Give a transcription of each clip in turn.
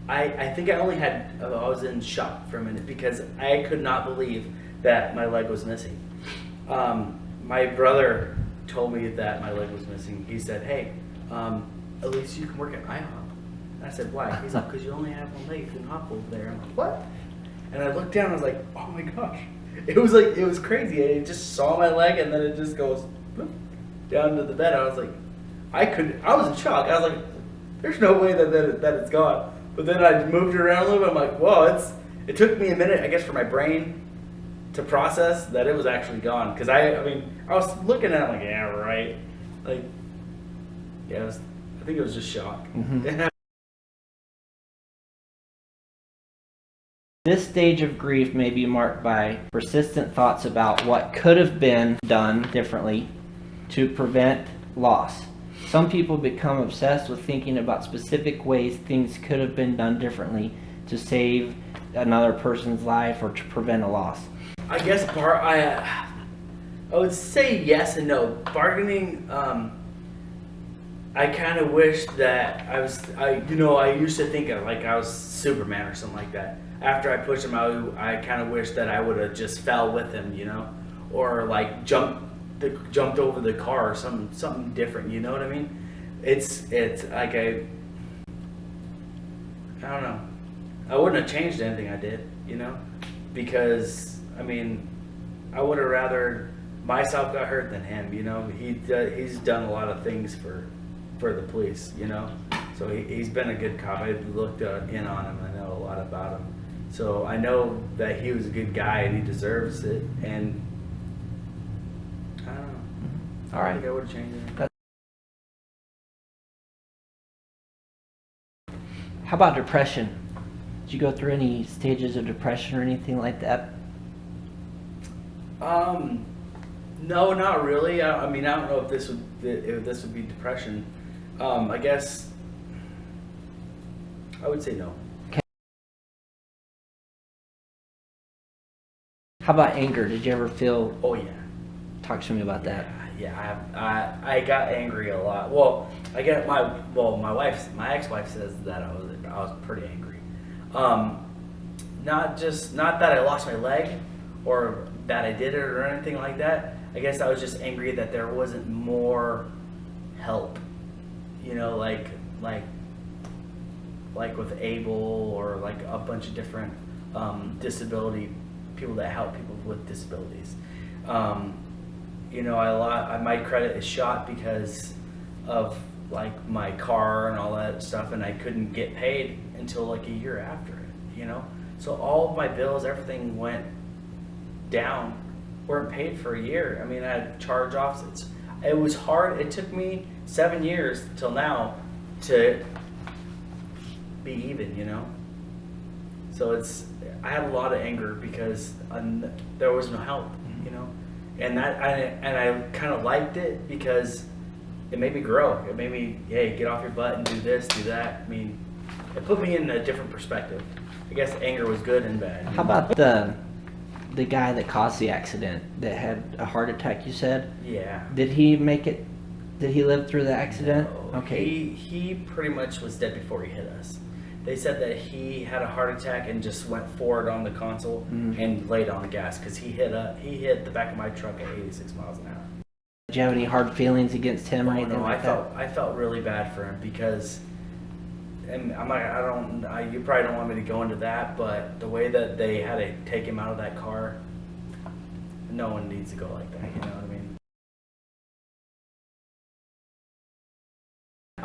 I think I only had, I was in shock for a minute because I could not believe that my leg was missing. My brother told me that my leg was missing. He said, hey, at least you can work at IHOP. And I said, why? He's like, because you only have one leg, you can hop over there. I'm like, what? And I looked down, I was like, oh my gosh. It was crazy. It just saw my leg and then it just goes boop, down to the bed. I was like, I was in shock. I was like, there's no way that it's gone. But then I moved it around a little bit. I'm like, whoa, it took me a minute, I guess, for my brain to process that it was actually gone. Because I was looking at it like, yeah, right. Like, yeah, I think it was just shock. Mm-hmm. This stage of grief may be marked by persistent thoughts about what could have been done differently to prevent loss. Some people become obsessed with thinking about specific ways things could have been done differently to save another person's life or to prevent a loss. I guess I would say yes and no. Bargaining, I kind of wish that I used to think of like I was Superman or something like that. After I pushed him out, I kind of wish that I would have just fell with him, or like jumped over the car or something different. You know what I mean? It's like I don't know. I wouldn't have changed anything I did, because I would have rather myself got hurt than him. He's done a lot of things for the police. So he's been a good cop. I looked in on him. I know a lot about him. So I know that he was a good guy and he deserves it. And I don't know. All right. I think I would have changed it. How about depression? Did you go through any stages of depression or anything like that? No, not really. I don't know if this would be depression. I guess I would say no. How about anger? Did you ever feel? Oh yeah. Talk to me about that. Yeah, I got angry a lot. Well, my ex-wife says that I was pretty angry. Not that I lost my leg or that I did it or anything like that. I guess I was just angry that there wasn't more help. Like with Able or like a bunch of different disability people that help people with disabilities. My credit is shot because of like my car and all that stuff, and I couldn't get paid until like a year after it. So all of my bills, everything went down, weren't paid for a year. I had charge-offs. It was hard. It took me 7 years till now to be even. So I had a lot of anger because there was no help, and I kind of liked it because it made me grow. It made me, hey, get off your butt and do this, do that. It put me in a different perspective. I guess anger was good and bad. How about the guy that caused the accident that had a heart attack? You said. Yeah. Did he make it? Did he live through the accident? No. Okay. He pretty much was dead before he hit us. They said that he had a heart attack and just went forward on the console and laid on the gas because he hit the back of my truck at 86 miles an hour. Did you have any hard feelings against him or anything like that? I felt really bad for him because, and you probably don't want me to go into that, but the way that they had to take him out of that car, no one needs to go like that. You know what I mean?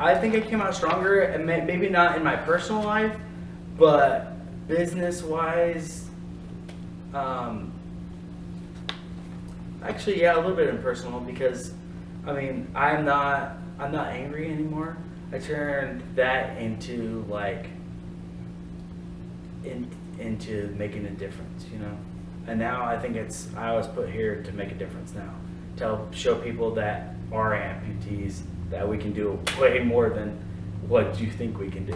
I think I came out stronger, and maybe not in my personal life, but business-wise, actually, yeah, a little bit in personal because, I'm not angry anymore. I turned that into into making a difference, And now I think I was put here to make a difference now, to help show people that are amputees that we can do way more than what you think we can do,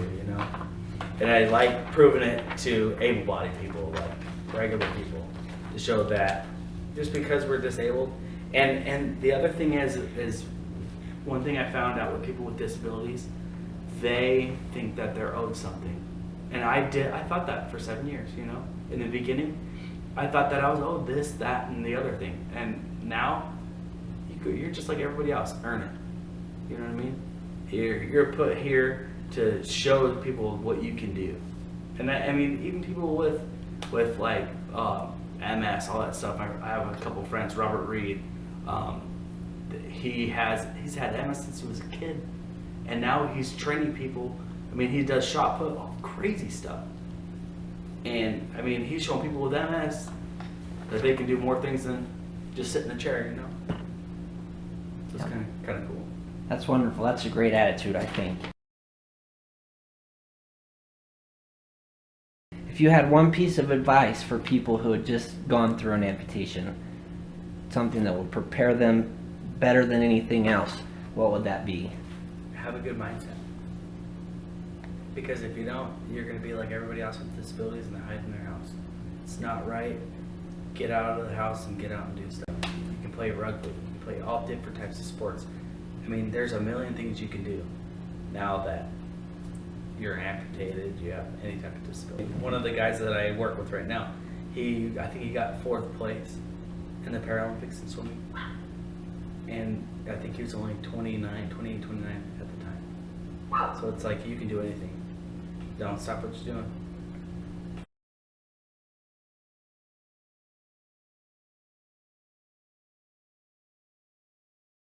And I like proving it to able-bodied people, like regular people, to show that just because we're disabled. And the other thing is one thing I found out with people with disabilities, they think that they're owed something And I thought that for 7 years, in the beginning. I thought that I was, this, that, and the other thing. And now, you're just like everybody else, earn it. You know what I mean? You're put here to show people what you can do. And that, I mean, even people with like MS, all that stuff. I have a couple friends, Robert Reed. He's had MS since he was a kid, and now he's training people. I mean, he does shot put, all crazy stuff. And I mean, he's showing people with MS that they can do more things than just sit in a chair, So it's kind of cool. That's wonderful. That's a great attitude, I think. If you had one piece of advice for people who had just gone through an amputation, something that would prepare them better than anything else, what would that be? Have a good mindset. Because if you don't, you're going to be like everybody else with disabilities and they hide in their house. It's not right. Get out of the house and get out and do stuff. You can play rugby. You can play all different types of sports. I mean, there's a million things you can do now that you're amputated, you have any type of disability. One of the guys that I work with right now, I think he got 4th place in the Paralympics in swimming. And I think he was only 28, 29 at the time. So it's like, you can do anything. Don't stop what you're doing.